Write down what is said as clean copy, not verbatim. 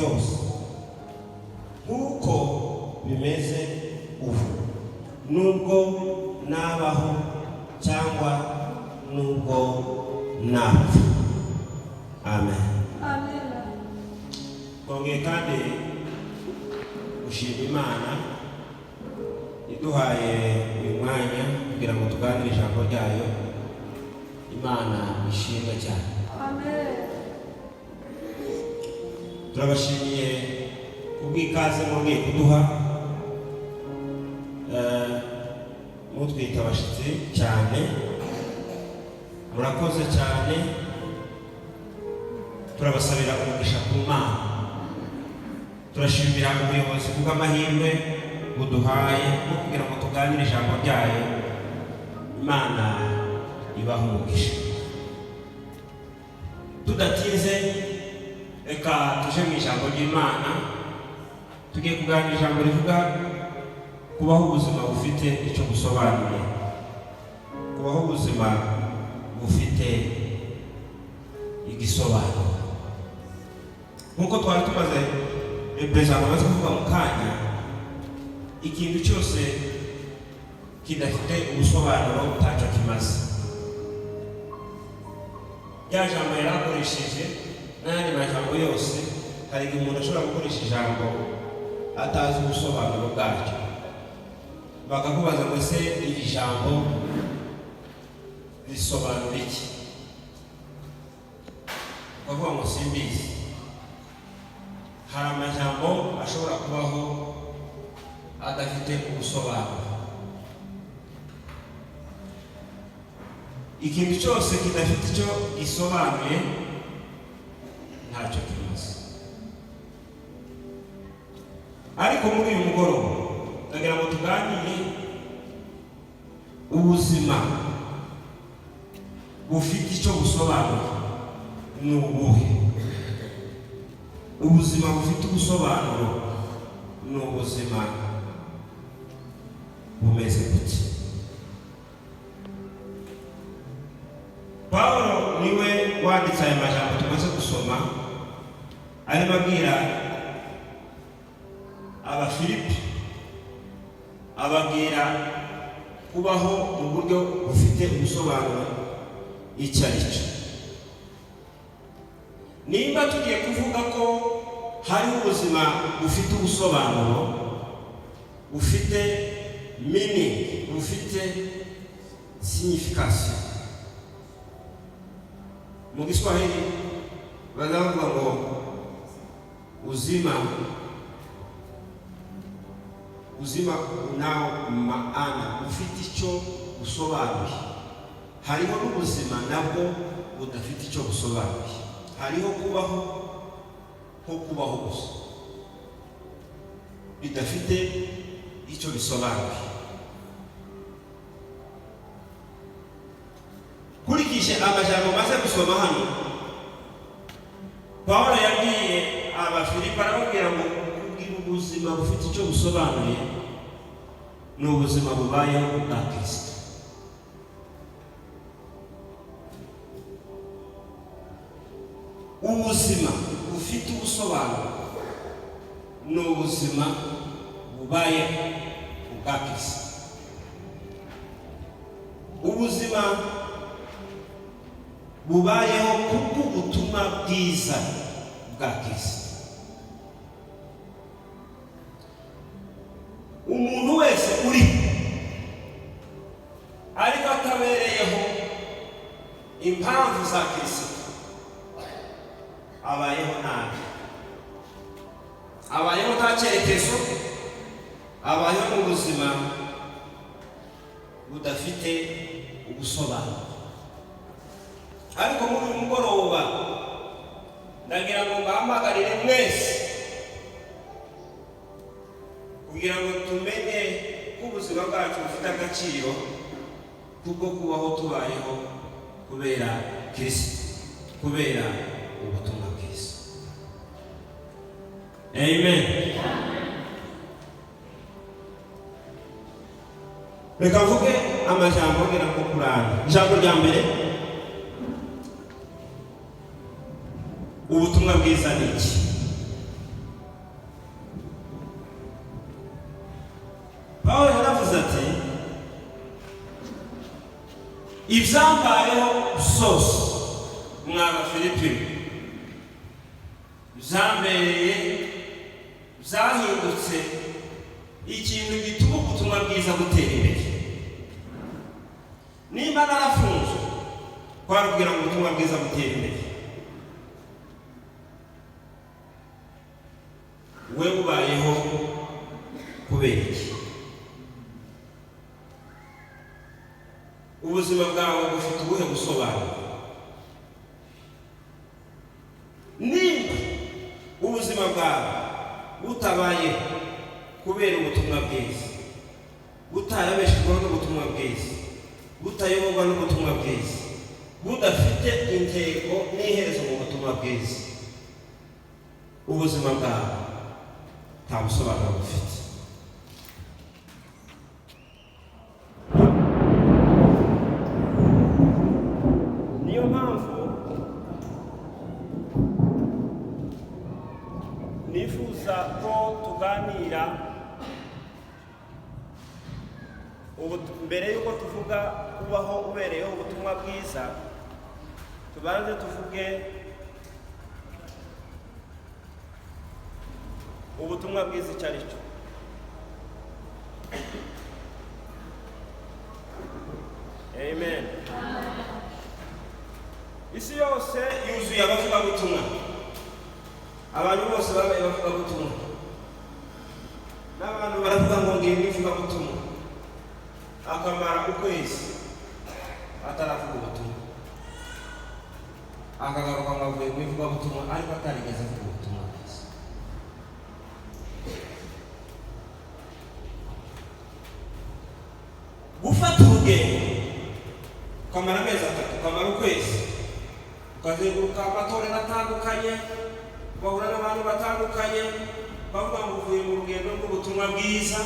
byose nk'uko bimeze ubu, nubwo nabaho cyangwa nubwo napfa. Amen. Amen. Twongeye kandi gushima Imana iduhaye uyu mwanya kugira ngo tuganire ijambo ryayo. Imana ishimwe cyane. Amen. Turabashimiye kubw'ikaze mwongeye kuduha, mutwita abashitsi cyane, murakoze cyane. Turabasabira umugisha ku Mana. Turashimira ubuyobozi bw'amahirwe buduhaye no kugira ngo tuganire ijambo ryayo. Imana ibaha umugisha. Tudatinze, reka tuje mu ijambo ry'Imana. Tugiye kuganira ijambo rivuga kubaho ubuzima bufite icyo busobanuye, kubaho ubuzima bufite igisobanuro. Nk'uko twari tumaze perezida amaze kuvuga mu kanya, ikintu cyose kidafite ubusobanuro ntacyo kimaze. Ya jambo yarakoresheje n'ayandi majambo yose, hari igihe umuntu ashobora gukoresha ijambo atazi ubusobanuro bwacyo, bakakubaza ngo ese iri jambo risobanura iki? Ukavuga ngo simbizi. Hari amajambo ashobora kubaho adafite ubusobanuro. Ikintu cyose kidafite icyo gisobanuye ntacyo kimaze. Ariko muri uyu mugoroba ndagira ngo tuganire ubuzima bufite icyo busobanura ni ubuhe. Ubuzima bufite ubusobanuro ni ubuzima bumeze gute? Pawulo niwe wanditse aya majambo tumaze gusoma, arimo abwira Abafilipi, ababwira kubaho mu buryo bufite ubusobanuro icyo ari cyo. Nimba tugiye kuvuga ko hari ubuzima bufite ubusobanuro, bufite meaning, bufite signification, mu Kiswahili baravuga ngo uzima unao maana, ufite icyo usobanuye. Hariho n'ubuzima nabwo budafite icyo busobanuye. Hariho kubaho nko kubaho gusa bidafite icyo bisobanuye. Kurikije amajambo maze gusoma hano, Pawulo yabwiye Abafilipi arababwira ngo kugira ubuzima bufite icyo busobanuye ni ubuzima bubayeho bwa Kristo. Ubuzima bufite ubusobanuro ni ubuzima bubayeho bwa Kristo. Ubuzima bubayeho kubw'ubutumwa bwiza bwa Kristo. Umuntu wese uri ariko atabereyeho impamvu za Kristo abayeho nabi, abayeho nta cyerekezo, abayeho mu buzima budafite ubusobanuro. Ariko muri uyu mugoroba ndagira ngo mbahamagarire mwese kugira ngo tumenye ko ubuzima bwacu bufite agaciro kubwo kubaho tubayeho kubera Kristo, kubera ubutumwa bwiza. Amen. Reka mvuge amajambo ngira ngo kurana. Ijambo rya mbere, ubutumwa bwiza ni iki? ivyambayeho sose mwaba Filipi vyambereye vyahindutse ikintu gituma ubutumwa bwiza gutera imbere. Nimba narafunzwe kwabwira ngo ubutumwa bwiza gutera imbere, we ubayeho kubera iki? Ubuzima bwawe bufite ubuhe busobanuro? Nimba ubuzima bwawe butabaye kubera ubutumwa bwiza, butayabeshejweho n'ubutumwa bwiza, butayoborwa n'ubutumwa bwiza, budafite intego n'iherezo mu butumwa bwiza, ubuzima bwawe nta busobanuro bufite. Niyo mpamvu nifuza ko tuganira mbere yuko tuvuga kubaho ubereyeho ubutumwa bwiza, tubanze tuvuge ubutumwa bwiza icyo ari cyo. Amen. Isi yose yuzuye abavugabutumwa, abantu bose babaye abavugabutumwa, n'abantu baravuga ngo ngiye mwivugabutumwa, akamara ukwezi ataravuga ubutumwa, akagaruka ngo avuye mwivugabutumwa ariko atarigeze avuga ubutumwa bwiza. Gufata urugendo ukamara amezi atatu, ukamara ukwezi, ukazenguruka amatorero atandukanye, ugahura n'abantu batandukanye, bavuga ngo uvuye mu rugendo rw'ubutumwa bwiza,